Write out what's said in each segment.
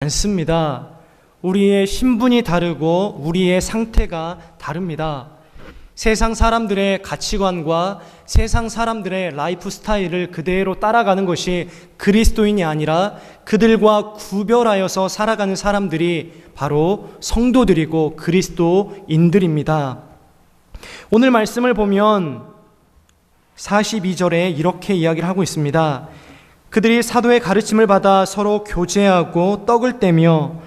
않습니다. 우리의 신분이 다르고 우리의 상태가 다릅니다. 세상 사람들의 가치관과 세상 사람들의 라이프 스타일을 그대로 따라가는 것이 그리스도인이 아니라 그들과 구별하여서 살아가는 사람들이 바로 성도들이고 그리스도인들입니다. 오늘 말씀을 보면 42절에 이렇게 이야기를 하고 있습니다. 그들이 사도의 가르침을 받아 서로 교제하고 떡을 떼며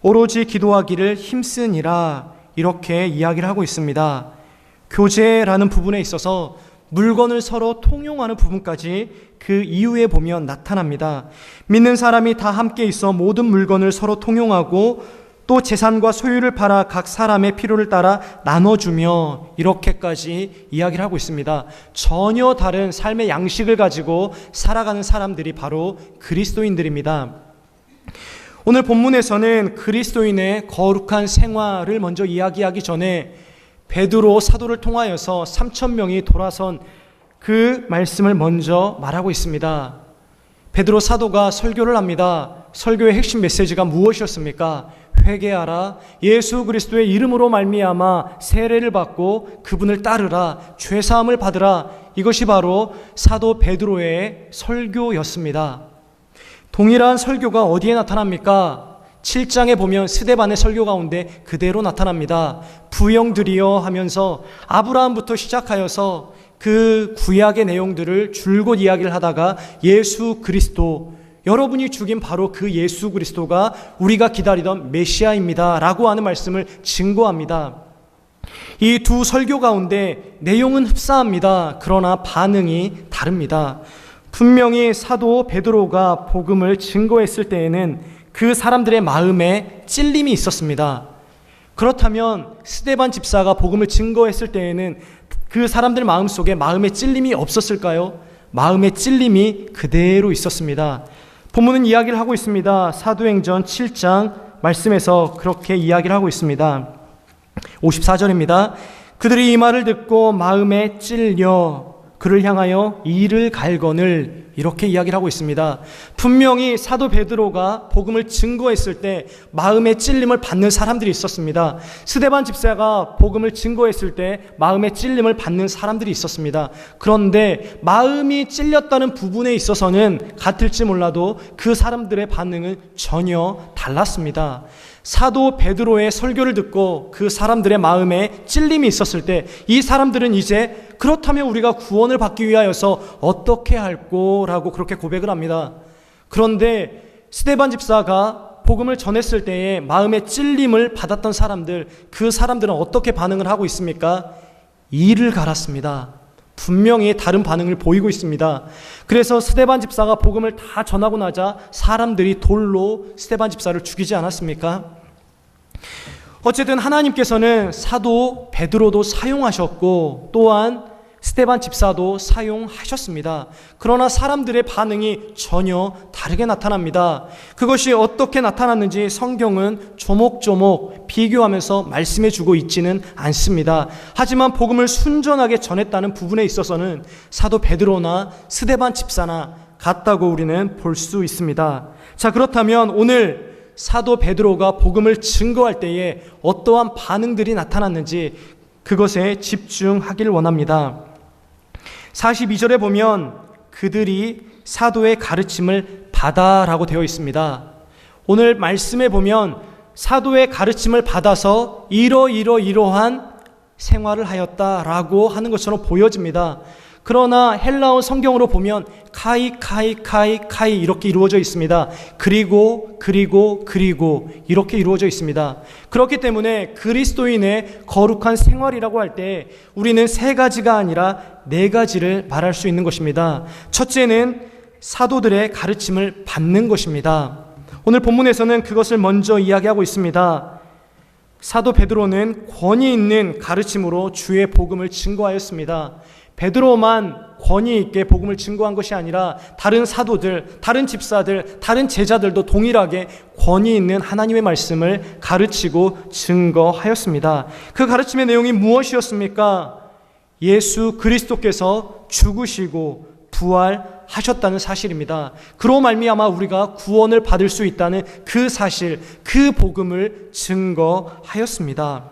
오로지 기도하기를 힘쓰니라, 이렇게 이야기를 하고 있습니다. 교제라는 부분에 있어서 물건을 서로 통용하는 부분까지 그 이후에 보면 나타납니다. 믿는 사람이 다 함께 있어 모든 물건을 서로 통용하고 또 재산과 소유를 팔아 각 사람의 필요를 따라 나눠주며, 이렇게까지 이야기를 하고 있습니다. 전혀 다른 삶의 양식을 가지고 살아가는 사람들이 바로 그리스도인들입니다. 오늘 본문에서는 그리스도인의 거룩한 생활을 먼저 이야기하기 전에 베드로 사도를 통하여서 3,000명이 돌아선 그 말씀을 먼저 말하고 있습니다. 베드로 사도가 설교를 합니다. 설교의 핵심 메시지가 무엇이었습니까? 회개하라, 예수 그리스도의 이름으로 말미암아 세례를 받고 그분을 따르라, 죄사함을 받으라. 이것이 바로 사도 베드로의 설교였습니다. 동일한 설교가 어디에 나타납니까? 7장에 보면 스데반의 설교 가운데 그대로 나타납니다. 부형들이여 하면서 아브라함부터 시작하여서 그 구약의 내용들을 줄곧 이야기를 하다가 예수 그리스도, 여러분이 죽인 바로 그 예수 그리스도가 우리가 기다리던 메시아입니다 라고 하는 말씀을 증거합니다. 이 두 설교 가운데 내용은 흡사합니다. 그러나 반응이 다릅니다. 분명히 사도 베드로가 복음을 증거했을 때에는 그 사람들의 마음에 찔림이 있었습니다. 그렇다면 스데반 집사가 복음을 증거했을 때에는 그 사람들 마음속에 마음의 찔림이 없었을까요? 마음의 찔림이 그대로 있었습니다. 본문은 이야기를 하고 있습니다. 사도행전 7장 말씀에서 그렇게 이야기를 하고 있습니다. 54절입니다. 그들이 이 말을 듣고 마음에 찔려 그를 향하여 이를 갈거늘, 이렇게 이야기를 하고 있습니다. 분명히 사도 베드로가 복음을 증거했을 때 마음의 찔림을 받는 사람들이 있었습니다. 스데반 집사가 복음을 증거했을 때 마음의 찔림을 받는 사람들이 있었습니다. 그런데 마음이 찔렸다는 부분에 있어서는 같을지 몰라도 그 사람들의 반응은 전혀 달랐습니다. 사도 베드로의 설교를 듣고 그 사람들의 마음에 찔림이 있었을 때 이 사람들은 이제 그렇다면 우리가 구원을 받기 위하여서 어떻게 할꼬라고 그렇게 고백을 합니다. 그런데 스데반 집사가 복음을 전했을 때에 마음의 찔림을 받았던 사람들, 그 사람들은 어떻게 반응을 하고 있습니까? 이를 갈았습니다. 분명히 다른 반응을 보이고 있습니다. 그래서 스데반 집사가 복음을 다 전하고 나자 사람들이 돌로 스데반 집사를 죽이지 않았습니까? 어쨌든 하나님께서는 사도 베드로도 사용하셨고 또한 스데반 집사도 사용하셨습니다. 그러나 사람들의 반응이 전혀 다르게 나타납니다. 그것이 어떻게 나타났는지 성경은 조목조목 비교하면서 말씀해주고 있지는 않습니다. 하지만 복음을 순전하게 전했다는 부분에 있어서는 사도 베드로나 스데반 집사나 같다고 우리는 볼 수 있습니다. 자, 그렇다면 오늘 사도 베드로가 복음을 증거할 때에 어떠한 반응들이 나타났는지 그것에 집중하기를 원합니다. 42절에 보면 그들이 사도의 가르침을 받아라고 되어 있습니다. 오늘 말씀에 보면 사도의 가르침을 받아서 이러한 생활을 하였다라고 하는 것처럼 보여집니다. 그러나 헬라어 성경으로 보면 카이 이렇게 이루어져 있습니다. 그리고 이렇게 이루어져 있습니다. 그렇기 때문에 그리스도인의 거룩한 생활이라고 할 때 우리는 세 가지가 아니라 네 가지를 말할 수 있는 것입니다. 첫째는 사도들의 가르침을 받는 것입니다. 오늘 본문에서는 그것을 먼저 이야기하고 있습니다. 사도 베드로는 권위 있는 가르침으로 주의 복음을 증거하였습니다. 베드로만 권위 있게 복음을 증거한 것이 아니라 다른 사도들, 다른 집사들, 다른 제자들도 동일하게 권위 있는 하나님의 말씀을 가르치고 증거하였습니다. 그 가르침의 내용이 무엇이었습니까? 예수 그리스도께서 죽으시고 부활 하셨다는 사실입니다. 그로 말미암아 우리가 구원을 받을 수 있다는 그 사실, 그 복음을 증거하였습니다.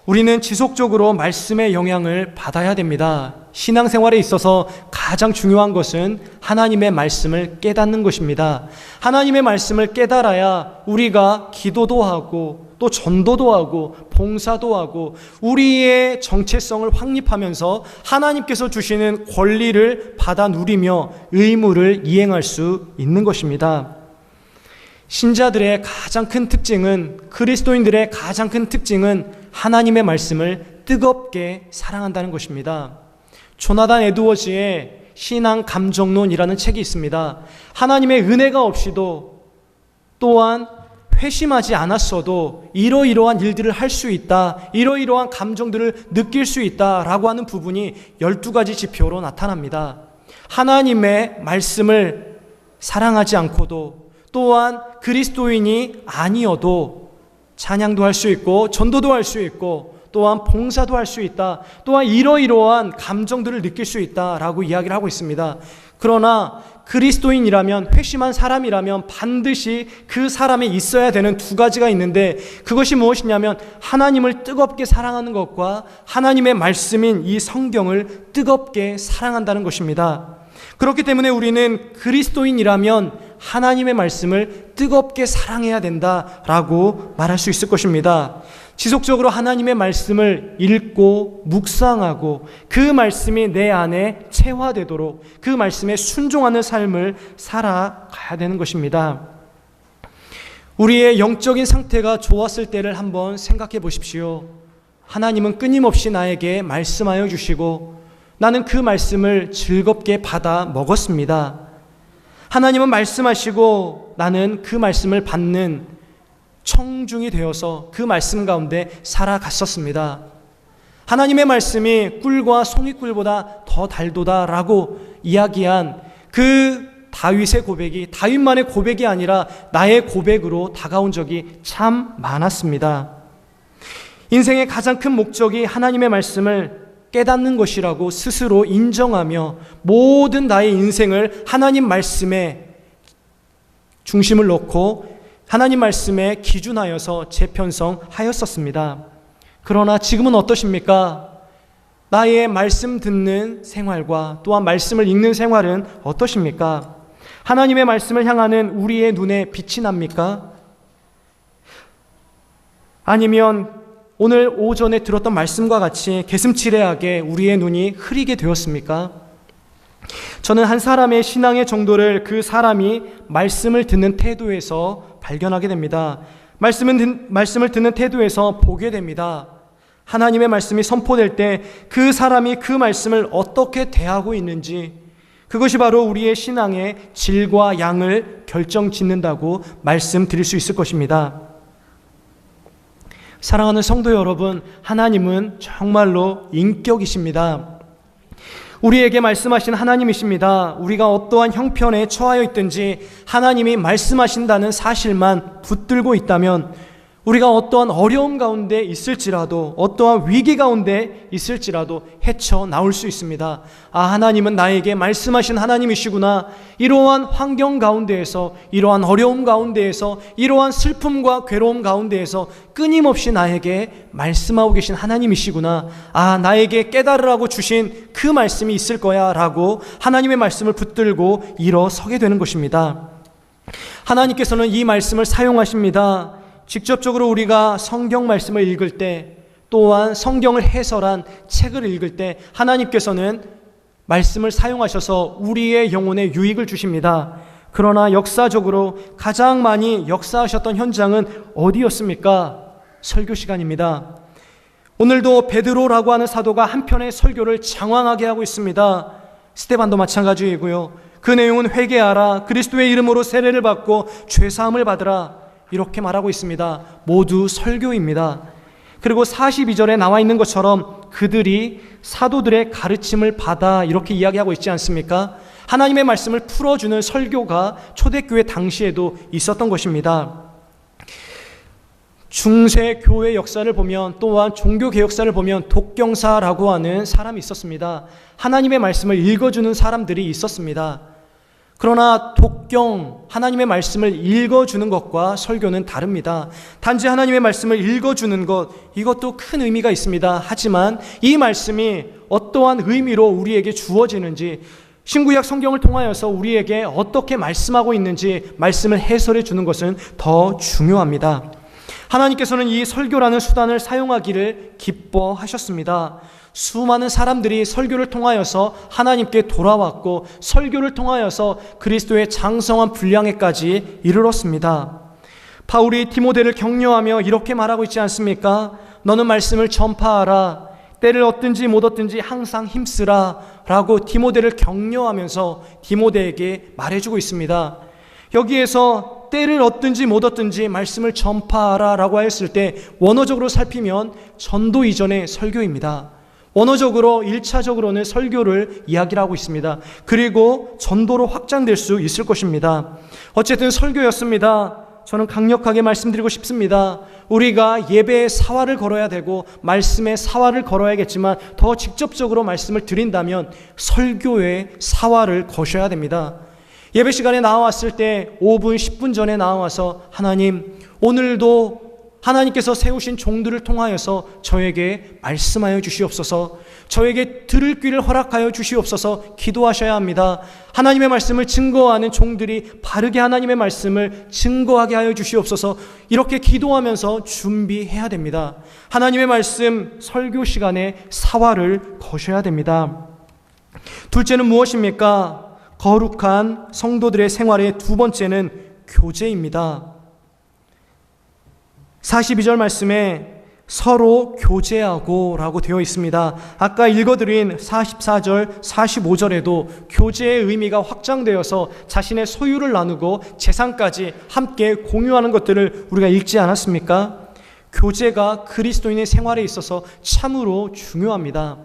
우리는 지속적으로 말씀의 영향을 받아야 됩니다. 신앙생활에 있어서 가장 중요한 것은 하나님의 말씀을 깨닫는 것입니다. 하나님의 말씀을 깨달아야 우리가 기도도 하고 또 전도도 하고 봉사도 하고 우리의 정체성을 확립하면서 하나님께서 주시는 권리를 받아 누리며 의무를 이행할 수 있는 것입니다. 신자들의 가장 큰 특징은, 그리스도인들의 가장 큰 특징은 하나님의 말씀을 뜨겁게 사랑한다는 것입니다. 조나단 에드워즈의 신앙 감정론이라는 책이 있습니다. 하나님의 은혜가 없이도 또한 회심하지 않았어도 이러이러한 일들을 할 수 있다, 이러이러한 감정들을 느낄 수 있다라고 하는 부분이 12가지 지표로 나타납니다. 하나님의 말씀을 사랑하지 않고도 또한 그리스도인이 아니어도 찬양도 할 수 있고 전도도 할 수 있고 또한 봉사도 할 수 있다, 또한 이러이러한 감정들을 느낄 수 있다라고 이야기를 하고 있습니다. 그러나 그리스도인이라면, 회심한 사람이라면 반드시 그 사람에 있어야 되는 두 가지가 있는데, 그것이 무엇이냐면 하나님을 뜨겁게 사랑하는 것과 하나님의 말씀인 이 성경을 뜨겁게 사랑한다는 것입니다. 그렇기 때문에 우리는 그리스도인이라면 하나님의 말씀을 뜨겁게 사랑해야 된다라고 말할 수 있을 것입니다. 지속적으로 하나님의 말씀을 읽고 묵상하고 그 말씀이 내 안에 체화되도록 그 말씀에 순종하는 삶을 살아가야 되는 것입니다. 우리의 영적인 상태가 좋았을 때를 한번 생각해 보십시오. 하나님은 끊임없이 나에게 말씀하여 주시고 나는 그 말씀을 즐겁게 받아 먹었습니다. 하나님은 말씀하시고 나는 그 말씀을 받는 청중이 되어서 그 말씀 가운데 살아갔었습니다. 하나님의 말씀이 꿀과 송이꿀보다 더 달도다라고 이야기한 그 다윗의 고백이 다윗만의 고백이 아니라 나의 고백으로 다가온 적이 참 많았습니다. 인생의 가장 큰 목적이 하나님의 말씀을 깨닫는 것이라고 스스로 인정하며 모든 나의 인생을 하나님 말씀에 중심을 놓고 하나님 말씀에 기준하여서 재편성하였었습니다. 그러나 지금은 어떠십니까? 나의 말씀 듣는 생활과 또한 말씀을 읽는 생활은 어떠십니까? 하나님의 말씀을 향하는 우리의 눈에 빛이 납니까? 아니면 오늘 오전에 들었던 말씀과 같이 개슴츠레하게 우리의 눈이 흐리게 되었습니까? 저는 한 사람의 신앙의 정도를 그 사람이 말씀을 듣는 태도에서 발견하게 됩니다. 말씀을 듣는 태도에서 보게 됩니다. 하나님의 말씀이 선포될 때 그 사람이 그 말씀을 어떻게 대하고 있는지, 그것이 바로 우리의 신앙의 질과 양을 결정짓는다고 말씀드릴 수 있을 것입니다. 사랑하는 성도 여러분, 하나님은 정말로 인격이십니다. 우리에게 말씀하신 하나님이십니다. 우리가 어떠한 형편에 처하여 있든지 하나님이 말씀하신다는 사실만 붙들고 있다면, 우리가 어떠한 어려움 가운데 있을지라도 어떠한 위기 가운데 있을지라도 헤쳐나올 수 있습니다. 아, 하나님은 나에게 말씀하신 하나님이시구나. 이러한 환경 가운데에서, 이러한 어려움 가운데에서, 이러한 슬픔과 괴로움 가운데에서 끊임없이 나에게 말씀하고 계신 하나님이시구나. 아, 나에게 깨달으라고 주신 그 말씀이 있을 거야 라고 하나님의 말씀을 붙들고 일어서게 되는 것입니다. 하나님께서는 이 말씀을 사용하십니다. 직접적으로 우리가 성경 말씀을 읽을 때, 또한 성경을 해설한 책을 읽을 때 하나님께서는 말씀을 사용하셔서 우리의 영혼에 유익을 주십니다. 그러나 역사적으로 가장 많이 역사하셨던 현장은 어디였습니까? 설교 시간입니다. 오늘도 베드로라고 하는 사도가 한편의 설교를 장황하게 하고 있습니다. 스데반도 마찬가지이고요. 그 내용은 회개하라, 그리스도의 이름으로 세례를 받고 죄사함을 받으라, 이렇게 말하고 있습니다. 모두 설교입니다. 그리고 42절에 나와 있는 것처럼 그들이 사도들의 가르침을 받아, 이렇게 이야기하고 있지 않습니까? 하나님의 말씀을 풀어주는 설교가 초대교회 당시에도 있었던 것입니다. 중세 교회 역사를 보면, 또한 종교 개혁사를 보면 독경사라고 하는 사람이 있었습니다. 하나님의 말씀을 읽어주는 사람들이 있었습니다. 그러나 독경, 하나님의 말씀을 읽어주는 것과 설교는 다릅니다. 단지 하나님의 말씀을 읽어주는 것, 이것도 큰 의미가 있습니다. 하지만 이 말씀이 어떠한 의미로 우리에게 주어지는지, 신구약 성경을 통하여서 우리에게 어떻게 말씀하고 있는지 말씀을 해설해 주는 것은 더 중요합니다. 하나님께서는 이 설교라는 수단을 사용하기를 기뻐하셨습니다. 수많은 사람들이 설교를 통하여서 하나님께 돌아왔고, 설교를 통하여서 그리스도의 장성한 분량에까지 이르렀습니다. 바울이 디모데를 격려하며 이렇게 말하고 있지 않습니까? 너는 말씀을 전파하라. 때를 얻든지 못 얻든지 항상 힘쓰라 라고 디모데를 격려하면서 디모데에게 말해주고 있습니다. 여기에서 때를 얻든지 못 얻든지 말씀을 전파하라 라고 하였을 때, 원어적으로 살피면 전도 이전의 설교입니다. 원어적으로 1차적으로는 설교를 이야기를 하고 있습니다. 그리고 전도로 확장될 수 있을 것입니다. 어쨌든 설교였습니다. 저는 강력하게 말씀드리고 싶습니다. 우리가 예배의 사활을 걸어야 되고 말씀의 사활을 걸어야겠지만, 더 직접적으로 말씀을 드린다면 설교의 사활을 거셔야 됩니다. 예배 시간에 나와왔을 때 5분, 10분 전에 나와서 하나님, 오늘도 하나님께서 세우신 종들을 통하여서 저에게 말씀하여 주시옵소서, 저에게 들을 귀를 허락하여 주시옵소서 기도하셔야 합니다. 하나님의 말씀을 증거하는 종들이 바르게 하나님의 말씀을 증거하게 하여 주시옵소서, 이렇게 기도하면서 준비해야 됩니다. 하나님의 말씀 설교 시간에 사활을 거셔야 됩니다. 둘째는 무엇입니까? 거룩한 성도들의 생활의 두 번째는 교제입니다. 42절 말씀에 서로 교제하고 라고 되어 있습니다. 아까 읽어드린 44절, 45절에도 교제의 의미가 확장되어서 자신의 소유를 나누고 재산까지 함께 공유하는 것들을 우리가 읽지 않았습니까? 교제가 그리스도인의 생활에 있어서 참으로 중요합니다.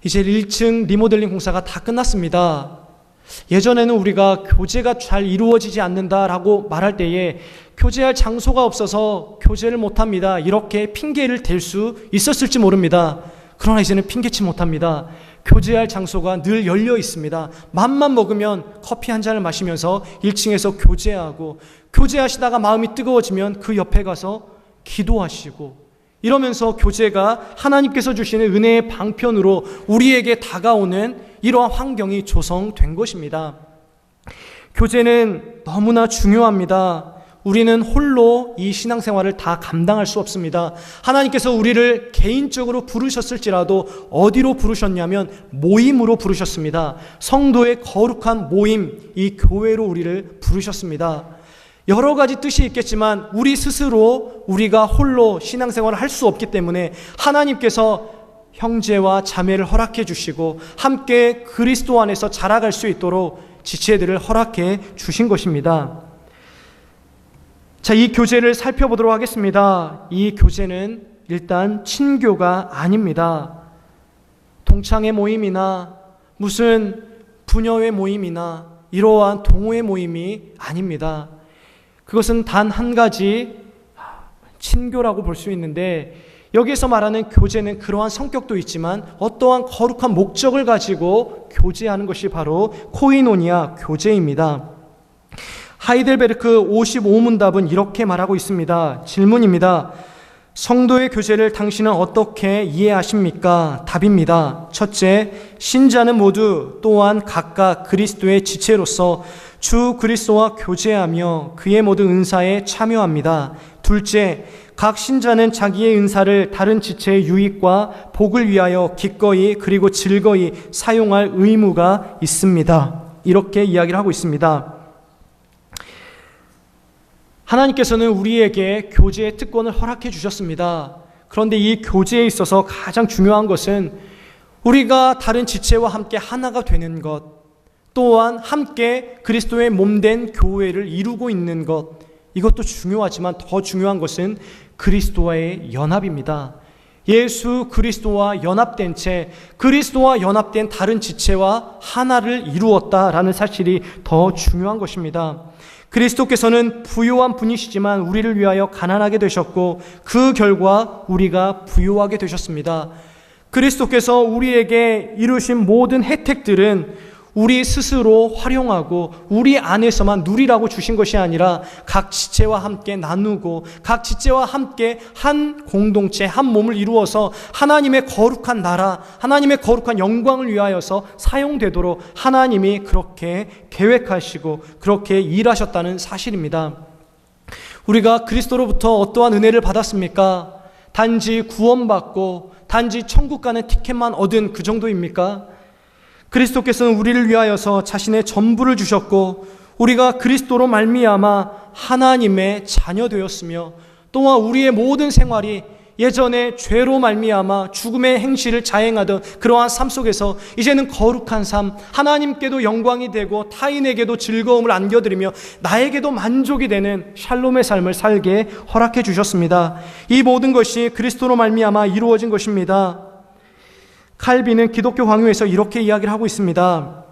이제 1층 리모델링 공사가 다 끝났습니다. 예전에는 우리가 교제가 잘 이루어지지 않는다라고 말할 때에 교제할 장소가 없어서 교제를 못합니다, 이렇게 핑계를 댈 수 있었을지 모릅니다. 그러나 이제는 핑계치 못합니다. 교제할 장소가 늘 열려 있습니다. 맘만 먹으면 커피 한 잔을 마시면서 1층에서 교제하고, 교제하시다가 마음이 뜨거워지면 그 옆에 가서 기도하시고, 이러면서 교제가 하나님께서 주시는 은혜의 방편으로 우리에게 다가오는 이러한 환경이 조성된 것입니다. 교제는 너무나 중요합니다. 우리는 홀로 이 신앙생활을 다 감당할 수 없습니다. 하나님께서 우리를 개인적으로 부르셨을지라도 어디로 부르셨냐면 모임으로 부르셨습니다. 성도의 거룩한 모임, 이 교회로 우리를 부르셨습니다. 여러 가지 뜻이 있겠지만 우리 스스로 우리가 홀로 신앙생활을 할 수 없기 때문에 하나님께서 형제와 자매를 허락해 주시고 함께 그리스도 안에서 자라갈 수 있도록 지체들을 허락해 주신 것입니다. 자, 이 교제를 살펴보도록 하겠습니다. 이 교제는 일단 친교가 아닙니다. 동창회 모임이나 무슨 부녀회 모임이나 이러한 동호회 모임이 아닙니다. 그것은 단 한 가지 친교라고 볼 수 있는데, 여기에서 말하는 교제는 그러한 성격도 있지만 어떠한 거룩한 목적을 가지고 교제하는 것이 바로 코이노니아 교제입니다. 하이델베르크 55문답은 이렇게 말하고 있습니다. 질문입니다. 성도의 교제를 당신은 어떻게 이해하십니까? 답입니다. 첫째, 신자는 모두 또한 각각 그리스도의 지체로서 주 그리스도와 교제하며 그의 모든 은사에 참여합니다. 둘째, 각 신자는 자기의 은사를 다른 지체의 유익과 복을 위하여 기꺼이 그리고 즐거이 사용할 의무가 있습니다. 이렇게 이야기를 하고 있습니다. 하나님께서는 우리에게 교제의 특권을 허락해 주셨습니다. 그런데 이 교제에 있어서 가장 중요한 것은 우리가 다른 지체와 함께 하나가 되는 것, 또한 함께 그리스도의 몸된 교회를 이루고 있는 것, 이것도 중요하지만 더 중요한 것은 그리스도와의 연합입니다. 예수 그리스도와 연합된 채 그리스도와 연합된 다른 지체와 하나를 이루었다라는 사실이 더 중요한 것입니다. 그리스도께서는 부요한 분이시지만 우리를 위하여 가난하게 되셨고 그 결과 우리가 부요하게 되셨습니다. 그리스도께서 우리에게 이루신 모든 혜택들은 우리 스스로 활용하고 우리 안에서만 누리라고 주신 것이 아니라 각 지체와 함께 나누고 각 지체와 함께 한 공동체, 한 몸을 이루어서 하나님의 거룩한 나라, 하나님의 거룩한 영광을 위하여서 사용되도록 하나님이 그렇게 계획하시고 그렇게 일하셨다는 사실입니다. 우리가 그리스도로부터 어떠한 은혜를 받았습니까? 단지 구원받고 단지 천국 가는 티켓만 얻은 그 정도입니까? 그리스도께서는 우리를 위하여서 자신의 전부를 주셨고 우리가 그리스도로 말미암아 하나님의 자녀 되었으며 또한 우리의 모든 생활이 예전에 죄로 말미암아 죽음의 행실을 자행하던 그러한 삶 속에서 이제는 거룩한 삶, 하나님께도 영광이 되고 타인에게도 즐거움을 안겨드리며 나에게도 만족이 되는 샬롬의 삶을 살게 허락해 주셨습니다. 이 모든 것이 그리스도로 말미암아 이루어진 것입니다. 칼빈은 기독교 강요에서 이렇게 이야기를 하고 있습니다.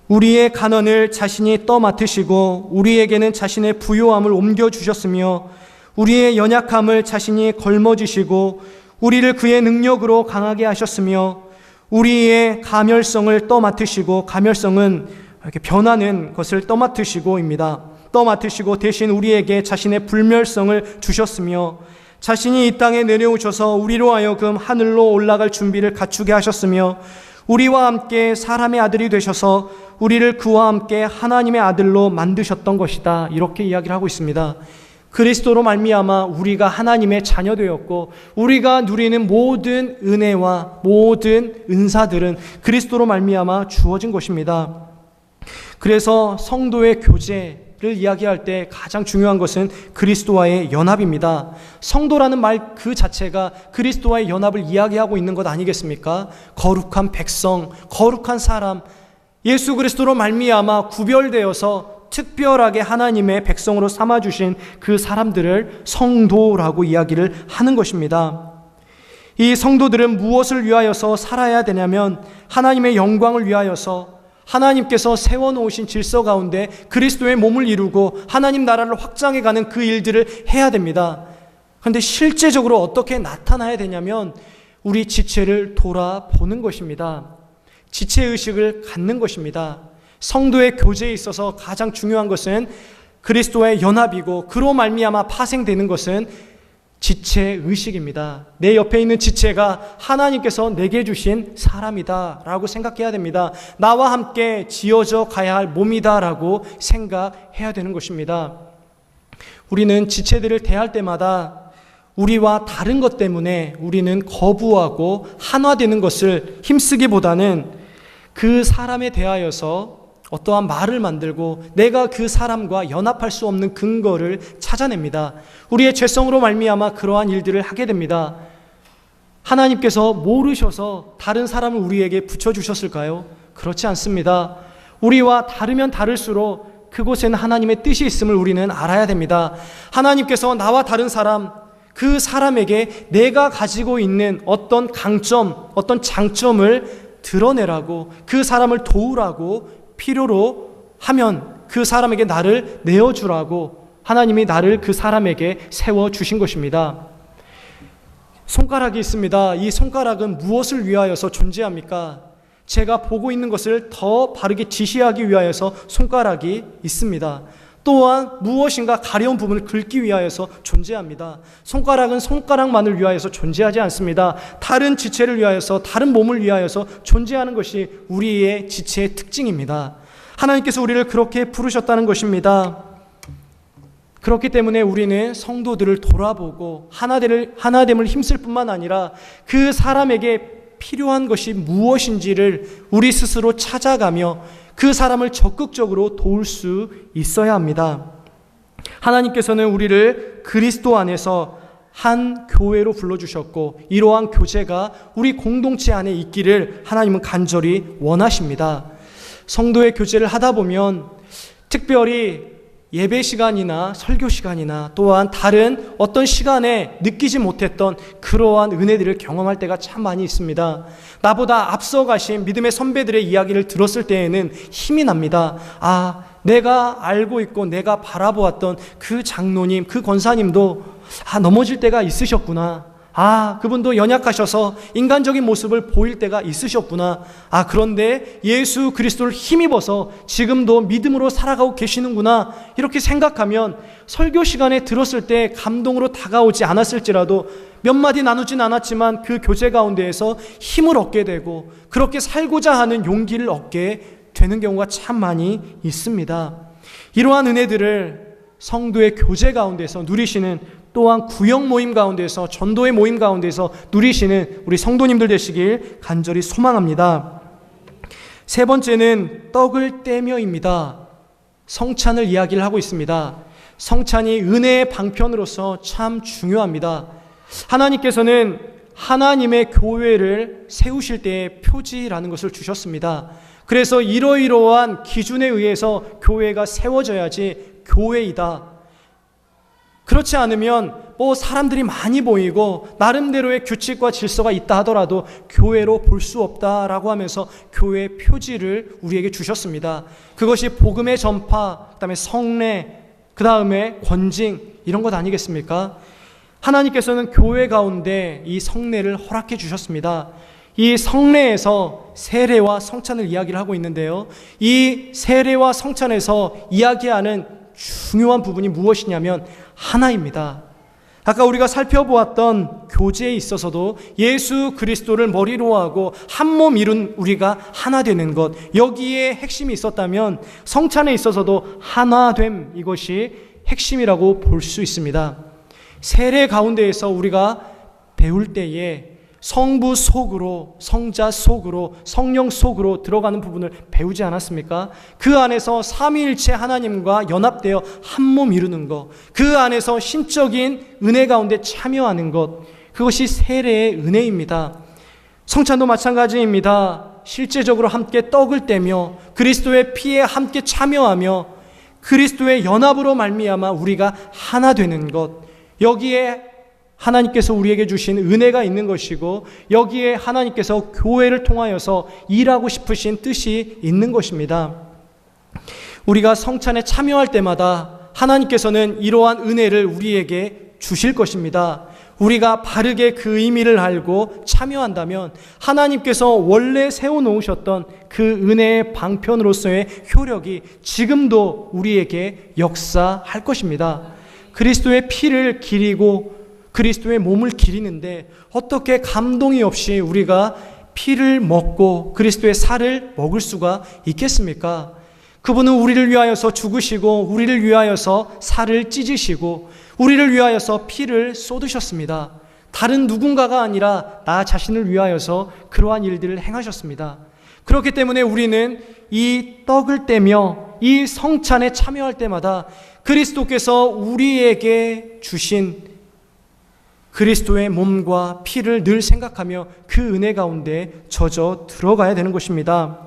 우리의 가난을 자신이 떠맡으시고 우리에게는 자신의 부요함을 옮겨주셨으며 우리의 연약함을 자신이 걸머지시고 우리를 그의 능력으로 강하게 하셨으며 우리의 가멸성을 떠맡으시고, 가멸성은 이렇게 변하는 것을 떠맡으시고입니다. 떠맡으시고 대신 우리에게 자신의 불멸성을 주셨으며 자신이 이 땅에 내려오셔서 우리로 하여금 하늘로 올라갈 준비를 갖추게 하셨으며 우리와 함께 사람의 아들이 되셔서 우리를 그와 함께 하나님의 아들로 만드셨던 것이다. 이렇게 이야기를 하고 있습니다. 그리스도로 말미암아 우리가 하나님의 자녀 되었고 우리가 누리는 모든 은혜와 모든 은사들은 그리스도로 말미암아 주어진 것입니다. 그래서 성도의 교제를 이야기할 때 가장 중요한 것은 그리스도와의 연합입니다. 성도라는 말 그 자체가 그리스도와의 연합을 이야기하고 있는 것 아니겠습니까? 거룩한 백성, 거룩한 사람, 예수 그리스도로 말미암아 구별되어서 특별하게 하나님의 백성으로 삼아주신 그 사람들을 성도라고 이야기를 하는 것입니다. 이 성도들은 무엇을 위하여서 살아야 되냐면 하나님의 영광을 위하여서 하나님께서 세워놓으신 질서 가운데 그리스도의 몸을 이루고 하나님 나라를 확장해가는 그 일들을 해야 됩니다. 그런데 실제적으로 어떻게 나타나야 되냐면 우리 지체를 돌아보는 것입니다. 지체의식을 갖는 것입니다. 성도의 교제에 있어서 가장 중요한 것은 그리스도와의 연합이고 그로 말미암아 파생되는 것은 지체의식입니다. 내 옆에 있는 지체가 하나님께서 내게 주신 사람이다 라고 생각해야 됩니다. 나와 함께 지어져 가야 할 몸이다 라고 생각해야 되는 것입니다. 우리는 지체들을 대할 때마다 우리와 다른 것 때문에 우리는 거부하고 한화되는 것을 힘쓰기보다는 그 사람에 대하여서 어떠한 말을 만들고 내가 그 사람과 연합할 수 없는 근거를 찾아냅니다. 우리의 죄성으로 말미암아 그러한 일들을 하게 됩니다. 하나님께서 모르셔서 다른 사람을 우리에게 붙여주셨을까요? 그렇지 않습니다. 우리와 다르면 다를수록 그곳에는 하나님의 뜻이 있음을 우리는 알아야 됩니다. 하나님께서 나와 다른 사람, 그 사람에게 내가 가지고 있는 어떤 강점, 어떤 장점을 드러내라고, 그 사람을 도우라고 필요로 하면 그 사람에게 나를 내어주라고 하나님이 나를 그 사람에게 세워주신 것입니다. 손가락이 있습니다. 이 손가락은 무엇을 위하여서 존재합니까? 제가 보고 있는 것을 더 바르게 지시하기 위하여서 손가락이 있습니다. 또한 무엇인가 가려운 부분을 긁기 위하여서 존재합니다. 손가락은 손가락만을 위하여서 존재하지 않습니다. 다른 지체를 위하여서, 다른 몸을 위하여서 존재하는 것이 우리의 지체의 특징입니다. 하나님께서 우리를 그렇게 부르셨다는 것입니다. 그렇기 때문에 우리는 성도들을 돌아보고 하나됨을 힘쓸 뿐만 아니라 그 사람에게 필요한 것이 무엇인지를 우리 스스로 찾아가며 그 사람을 적극적으로 도울 수 있어야 합니다. 하나님께서는 우리를 그리스도 안에서 한 교회로 불러주셨고 이러한 교제가 우리 공동체 안에 있기를 하나님은 간절히 원하십니다. 성도의 교제를 하다 보면 특별히 예배 시간이나 설교 시간이나 또한 다른 어떤 시간에 느끼지 못했던 그러한 은혜들을 경험할 때가 참 많이 있습니다. 나보다 앞서 가신 믿음의 선배들의 이야기를 들었을 때에는 힘이 납니다. 아, 내가 알고 있고 내가 바라보았던 그 장로님, 그 권사님도 넘어질 때가 있으셨구나. 그분도 연약하셔서 인간적인 모습을 보일 때가 있으셨구나. 그런데 예수 그리스도를 힘입어서 지금도 믿음으로 살아가고 계시는구나. 이렇게 생각하면 설교 시간에 들었을 때 감동으로 다가오지 않았을지라도 몇 마디 나누진 않았지만 그 교제 가운데에서 힘을 얻게 되고 그렇게 살고자 하는 용기를 얻게 되는 경우가 참 많이 있습니다. 이러한 은혜들을 성도의 교제 가운데서 누리시는, 또한 구역 모임 가운데서, 전도의 모임 가운데서 누리시는 우리 성도님들 되시길 간절히 소망합니다. 세 번째는 떡을 떼며입니다. 성찬을 이야기를 하고 있습니다. 성찬이 은혜의 방편으로서 참 중요합니다. 하나님께서는 하나님의 교회를 세우실 때의 표지라는 것을 주셨습니다. 그래서 이러이러한 기준에 의해서 교회가 세워져야지 교회이다. 그렇지 않으면 사람들이 많이 보이고 나름대로의 규칙과 질서가 있다 하더라도 교회로 볼 수 없다라고 하면서 교회의 표지를 우리에게 주셨습니다. 그것이 복음의 전파, 그다음에 성례, 그다음에 권징, 이런 것 아니겠습니까? 하나님께서는 교회 가운데 이 성례를 허락해 주셨습니다. 이 성례에서 세례와 성찬을 이야기를 하고 있는데요, 이 세례와 성찬에서 이야기하는 중요한 부분이 무엇이냐면 하나입니다. 아까 우리가 살펴보았던 교제에 있어서도 예수 그리스도를 머리로 하고 한 몸 이룬 우리가 하나 되는 것, 여기에 핵심이 있었다면 성찬에 있어서도 하나됨, 이것이 핵심이라고 볼 수 있습니다. 세례 가운데에서 우리가 배울 때에 성부 속으로, 성자 속으로, 성령 속으로 들어가는 부분을 배우지 않았습니까? 그 안에서 삼위일체 하나님과 연합되어 한 몸 이루는 것, 그 안에서 신적인 은혜 가운데 참여하는 것, 그것이 세례의 은혜입니다. 성찬도 마찬가지입니다. 실제적으로 함께 떡을 떼며 그리스도의 피에 함께 참여하며 그리스도의 연합으로 말미암아 우리가 하나 되는 것, 여기에 하나님께서 우리에게 주신 은혜가 있는 것이고 여기에 하나님께서 교회를 통하여서 일하고 싶으신 뜻이 있는 것입니다. 우리가 성찬에 참여할 때마다 하나님께서는 이러한 은혜를 우리에게 주실 것입니다. 우리가 바르게 그 의미를 알고 참여한다면 하나님께서 원래 세워놓으셨던 그 은혜의 방편으로서의 효력이 지금도 우리에게 역사할 것입니다. 그리스도의 피를 기리고 그리스도의 몸을 기리는데 어떻게 감동이 없이 우리가 피를 먹고 그리스도의 살을 먹을 수가 있겠습니까? 그분은 우리를 위하여서 죽으시고 우리를 위하여서 살을 찢으시고 우리를 위하여서 피를 쏟으셨습니다. 다른 누군가가 아니라 나 자신을 위하여서 그러한 일들을 행하셨습니다. 그렇기 때문에 우리는 이 떡을 떼며 이 성찬에 참여할 때마다 그리스도께서 우리에게 주신 그리스도의 몸과 피를 늘 생각하며 그 은혜 가운데 젖어 들어가야 되는 것입니다.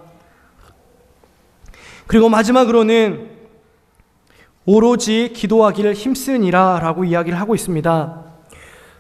그리고 마지막으로는 오로지 기도하기를 힘쓰니라 라고 이야기를 하고 있습니다.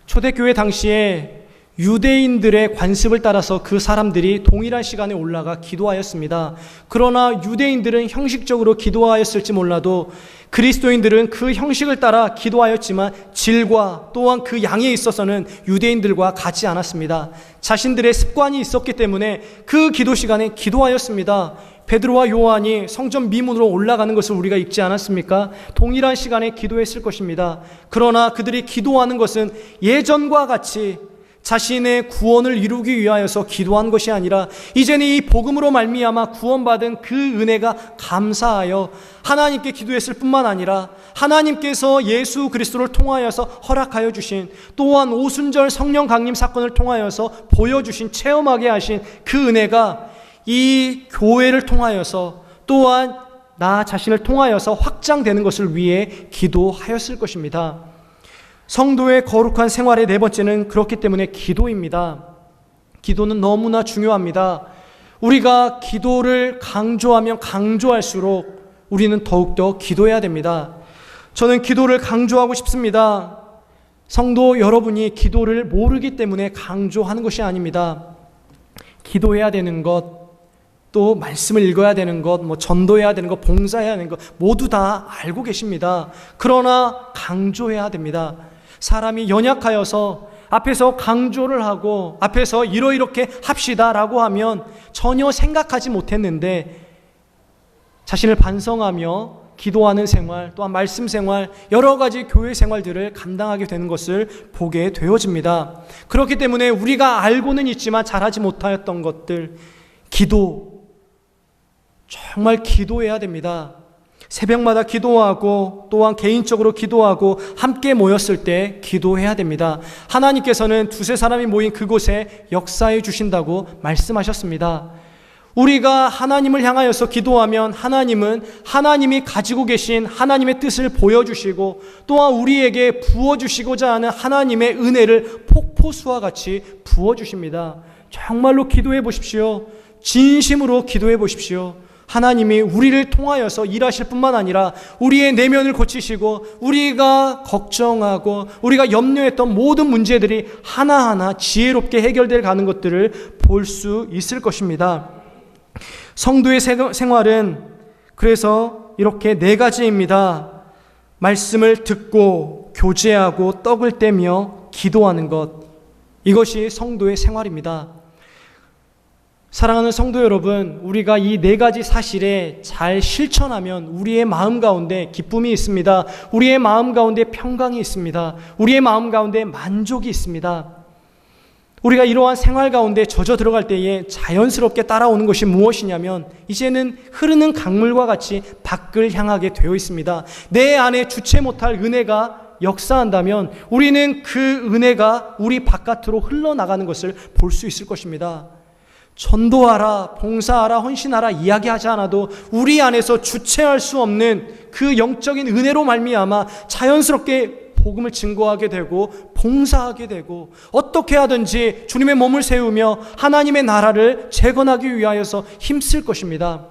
초대교회 당시에 유대인들의 관습을 따라서 그 사람들이 동일한 시간에 올라가 기도하였습니다. 그러나 유대인들은 형식적으로 기도하였을지 몰라도 그리스도인들은 그 형식을 따라 기도하였지만 질과 또한 그 양에 있어서는 유대인들과 같지 않았습니다. 자신들의 습관이 있었기 때문에 그 기도 시간에 기도하였습니다. 베드로와 요한이 성전 미문으로 올라가는 것을 우리가 읽지 않았습니까? 동일한 시간에 기도했을 것입니다. 그러나 그들이 기도하는 것은 예전과 같이 자신의 구원을 이루기 위하여서 기도한 것이 아니라 이제는 이 복음으로 말미암아 구원받은 그 은혜가 감사하여 하나님께 기도했을 뿐만 아니라 하나님께서 예수 그리스도를 통하여서 허락하여 주신, 또한 오순절 성령 강림 사건을 통하여서 보여주신, 체험하게 하신 그 은혜가 이 교회를 통하여서 또한 나 자신을 통하여서 확장되는 것을 위해 기도하였을 것입니다. 성도의 거룩한 생활의 네 번째는 그렇기 때문에 기도입니다. 기도는 너무나 중요합니다. 우리가 기도를 강조하면 강조할수록 우리는 더욱더 기도해야 됩니다. 저는 기도를 강조하고 싶습니다. 성도 여러분이 기도를 모르기 때문에 강조하는 것이 아닙니다. 기도해야 되는 것, 또 말씀을 읽어야 되는 것, 전도해야 되는 것, 봉사해야 되는 것 모두 다 알고 계십니다. 그러나 강조해야 됩니다. 사람이 연약하여서 앞에서 강조를 하고 앞에서 이렇게 합시다라고 하면 전혀 생각하지 못했는데 자신을 반성하며 기도하는 생활, 또한 말씀 생활, 여러 가지 교회 생활들을 감당하게 되는 것을 보게 되어집니다. 그렇기 때문에 우리가 알고는 있지만 잘하지 못하였던 것들, 기도, 정말 기도해야 됩니다. 새벽마다 기도하고 또한 개인적으로 기도하고 함께 모였을 때 기도해야 됩니다. 하나님께서는 두세 사람이 모인 그곳에 역사해 주신다고 말씀하셨습니다. 우리가 하나님을 향하여서 기도하면 하나님은 하나님이 가지고 계신 하나님의 뜻을 보여주시고 또한 우리에게 부어주시고자 하는 하나님의 은혜를 폭포수와 같이 부어주십니다. 정말로 기도해 보십시오. 진심으로 기도해 보십시오. 하나님이 우리를 통하여서 일하실 뿐만 아니라 우리의 내면을 고치시고 우리가 걱정하고 우리가 염려했던 모든 문제들이 하나하나 지혜롭게 해결될 가는 것들을 볼 수 있을 것입니다. 성도의 생활은 그래서 이렇게 4가지입니다. 말씀을 듣고 교제하고 떡을 떼며 기도하는 것, 이것이 성도의 생활입니다. 사랑하는 성도 여러분, 우리가 이 4가지 사실에 잘 실천하면 우리의 마음 가운데 기쁨이 있습니다. 우리의 마음 가운데 평강이 있습니다. 우리의 마음 가운데 만족이 있습니다. 우리가 이러한 생활 가운데 젖어 들어갈 때에 자연스럽게 따라오는 것이 무엇이냐면 이제는 흐르는 강물과 같이 밖을 향하게 되어 있습니다. 내 안에 주체 못할 은혜가 역사한다면 우리는 그 은혜가 우리 바깥으로 흘러나가는 것을 볼 수 있을 것입니다. 전도하라, 봉사하라, 헌신하라 이야기하지 않아도 우리 안에서 주체할 수 없는 그 영적인 은혜로 말미암아 자연스럽게 복음을 증거하게 되고 봉사하게 되고 어떻게 하든지 주님의 몸을 세우며 하나님의 나라를 재건하기 위하여서 힘쓸 것입니다.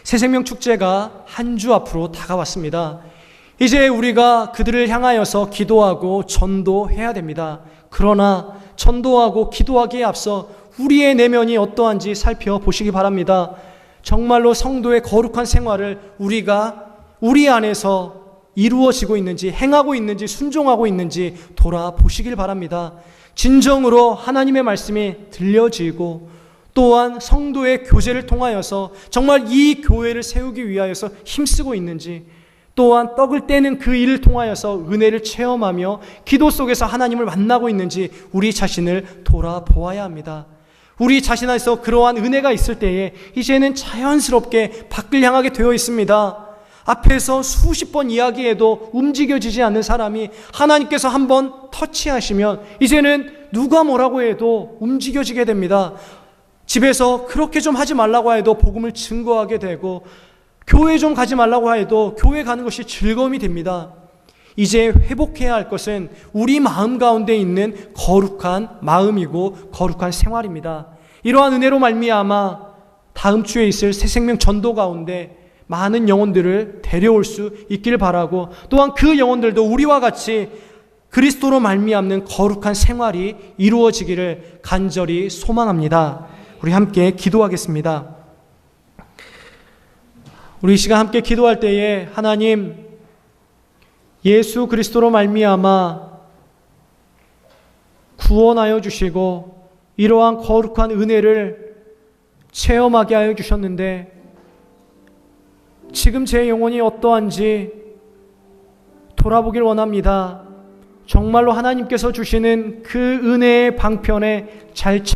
새생명 축제가 한 주 앞으로 다가왔습니다. 이제 우리가 그들을 향하여서 기도하고 전도해야 됩니다. 그러나 전도하고 기도하기에 앞서 우리의 내면이 어떠한지 살펴보시기 바랍니다. 정말로 성도의 거룩한 생활을 우리가 우리 안에서 이루어지고 있는지, 행하고 있는지, 순종하고 있는지 돌아보시길 바랍니다. 진정으로 하나님의 말씀이 들려지고 또한 성도의 교제를 통하여서 정말 이 교회를 세우기 위하여서 힘쓰고 있는지, 또한 떡을 떼는 그 일을 통하여서 은혜를 체험하며 기도 속에서 하나님을 만나고 있는지 우리 자신을 돌아보아야 합니다. 우리 자신 안에서 그러한 은혜가 있을 때에 이제는 자연스럽게 밖을 향하게 되어 있습니다. 앞에서 수십 번 이야기해도 움직여지지 않는 사람이 하나님께서 한번 터치하시면 이제는 누가 뭐라고 해도 움직여지게 됩니다. 집에서 그렇게 좀 하지 말라고 해도 복음을 증거하게 되고 교회 좀 가지 말라고 해도 교회 가는 것이 즐거움이 됩니다. 이제 회복해야 할 것은 우리 마음 가운데 있는 거룩한 마음이고 거룩한 생활입니다. 이러한 은혜로 말미암아 다음 주에 있을 새생명 전도 가운데 많은 영혼들을 데려올 수 있기를 바라고 또한 그 영혼들도 우리와 같이 그리스도로 말미암는 거룩한 생활이 이루어지기를 간절히 소망합니다. 우리 함께 기도하겠습니다. 우리 이 시간 함께 기도할 때에 하나님, 예수 그리스도로 말미암아 구원하여 주시고 이러한 거룩한 은혜를 체험하게 하여 주셨는데 지금 제 영혼이 어떠한지 돌아보길 원합니다. 정말로 하나님께서 주시는 그 은혜의 방편에 잘